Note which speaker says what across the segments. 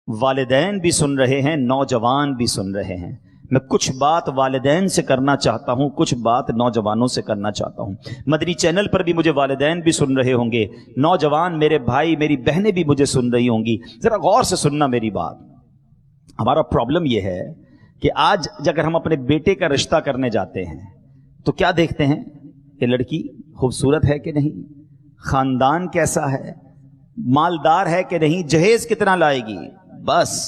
Speaker 1: والدین بھی سن رہے ہیں، نوجوان بھی سن رہے ہیں. میں کچھ بات والدین سے کرنا چاہتا ہوں، کچھ بات نوجوانوں سے کرنا چاہتا ہوں. مدنی چینل پر بھی مجھے والدین بھی سن رہے ہوں گے، نوجوان میرے بھائی میری بہنیں بھی مجھے سن رہی ہوں گی. ذرا غور سے سننا میری بات. ہمارا پرابلم یہ ہے کہ آج اگر ہم اپنے بیٹے کا رشتہ کرنے جاتے ہیں تو کیا دیکھتے ہیں کہ لڑکی خوبصورت ہے کہ نہیں، خاندان کیسا ہے، مالدار ہے کہ نہیں، جہیز کتنا لائے گی، بس.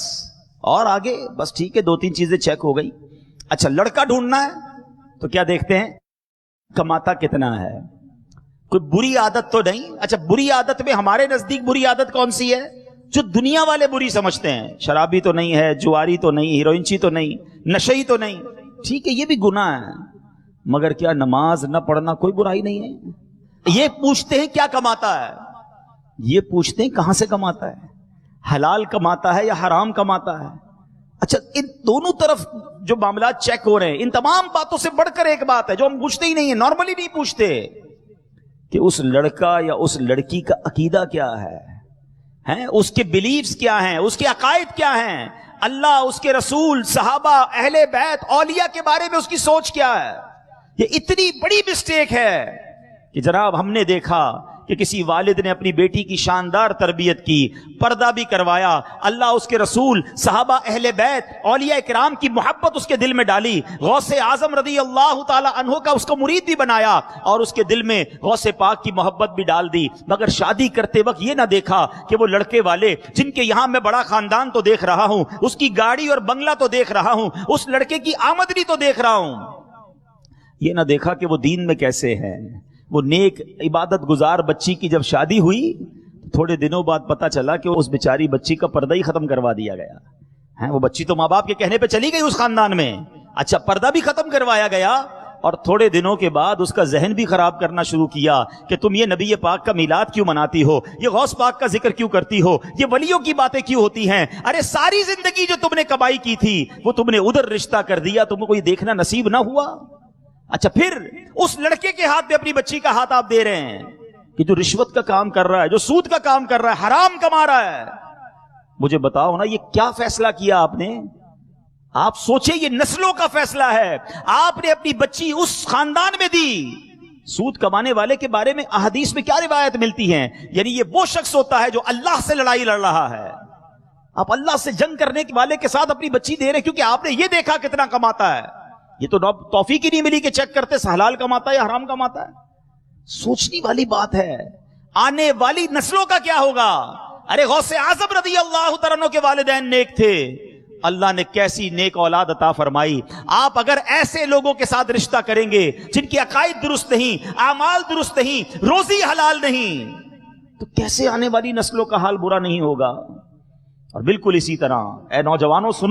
Speaker 1: اور آگے بس ٹھیک ہے، 2-3 چیزیں چیک ہو گئی. اچھا لڑکا ڈھونڈنا ہے تو کیا دیکھتے ہیں، کماتا کتنا ہے، کوئی بری عادت تو نہیں. اچھا بری عادت میں ہمارے نزدیک بری عادت کون سی ہے جو دنیا والے بری سمجھتے ہیں؟ شرابی تو نہیں ہے، جواری تو نہیں، ہیروئنچی تو نہیں، نشئی تو نہیں. ٹھیک ہے یہ بھی گناہ ہے، مگر کیا نماز نہ پڑھنا کوئی برائی نہیں ہے؟ یہ پوچھتے ہیں کیا کماتا ہے، یہ پوچھتے ہیں کہاں سے کماتا ہے، حلال کماتا ہے یا حرام کماتا ہے. اچھا ان دونوں طرف جو معاملات چیک ہو رہے ہیں، ان تمام باتوں سے بڑھ کر ایک بات ہے جو ہم پوچھتے ہی نہیں ہیں، نارملی نہیں پوچھتے، کہ اس لڑکا یا اس لڑکی کا عقیدہ کیا ہے، اس کے بلیفز کیا ہیں، اس کے عقائد کیا ہیں، اللہ، اس کے رسول، صحابہ، اہل بیت، اولیاء کے بارے میں اس کی سوچ کیا ہے. یہ اتنی بڑی مسٹیک ہے کہ جناب ہم نے دیکھا کہ کسی والد نے اپنی بیٹی کی شاندار تربیت کی، پردہ بھی کروایا، اللہ، اس کے رسول، صحابہ، اہل بیت، اولیاء کرام کی محبت اس کے دل میں ڈالی، غوث اعظم رضی اللہ تعالی عنہ کا اس کو مرید بھی بنایا اور اس کے دل میں غوث پاک کی محبت بھی ڈال دی. مگر شادی کرتے وقت یہ نہ دیکھا کہ وہ لڑکے والے جن کے یہاں میں بڑا خاندان تو دیکھ رہا ہوں، اس کی گاڑی اور بنگلہ تو دیکھ رہا ہوں، اس لڑکے کی آمدنی تو دیکھ رہا ہوں، یہ نہ دیکھا کہ وہ دین میں کیسے ہے. وہ نیک عبادت گزار بچی کی جب شادی ہوئی تھوڑے دنوں بعد پتا چلا کہ اس بیچاری بچی کا پردہ ہی ختم کروا دیا گیا. وہ بچی تو ماں باپ کے کہنے پہ چلی گئی اس خاندان میں، اچھا پردہ بھی ختم کروایا گیا، اور تھوڑے دنوں کے بعد اس کا ذہن بھی خراب کرنا شروع کیا کہ تم یہ نبی پاک کا میلاد کیوں مناتی ہو، یہ غوث پاک کا ذکر کیوں کرتی ہو، یہ ولیوں کی باتیں کیوں ہوتی ہیں. ارے ساری زندگی جو تم نے کمائی کی تھی وہ تم نے ادھر رشتہ کر دیا، تم کو کوئی دیکھنا نصیب نہ ہوا. اچھا پھر اس لڑکے کے ہاتھ میں اپنی بچی کا ہاتھ آپ دے رہے ہیں کہ جو رشوت کا کام کر رہا ہے، جو سود کا کام کر رہا ہے، حرام کما رہا ہے. مجھے بتاؤ نا یہ کیا فیصلہ کیا آپ نے؟ آپ سوچیں یہ نسلوں کا فیصلہ ہے. آپ نے اپنی بچی اس خاندان میں دی. سود کمانے والے کے بارے میں احادیث میں کیا روایت ملتی ہیں؟ یعنی یہ وہ شخص ہوتا ہے جو اللہ سے لڑائی لڑ رہا ہے. آپ اللہ سے جنگ کرنے والے کے ساتھ اپنی بچی دے رہے کیونکہ آپ نے یہ دیکھا کتنا کماتا ہے. یہ تو توفیق ہی نہیں ملی کہ چیک کرتے حلال کماتا ہے یا حرام کماتا ہے. سوچنے والی بات ہے. آنے والی نسلوں کا کیا ہوگا؟ ارے غوث اعظم رضی اللہ تعالیٰ عنہ کے والدین نیک تھے، اللہ نے کیسی نیک اولاد عطا فرمائی. آپ اگر ایسے لوگوں کے ساتھ رشتہ کریں گے جن کی عقائد درست نہیں، اعمال درست نہیں، روزی حلال نہیں، تو کیسے آنے والی نسلوں کا حال برا نہیں ہوگا؟ اور بالکل اسی طرح اے نوجوانوں سنو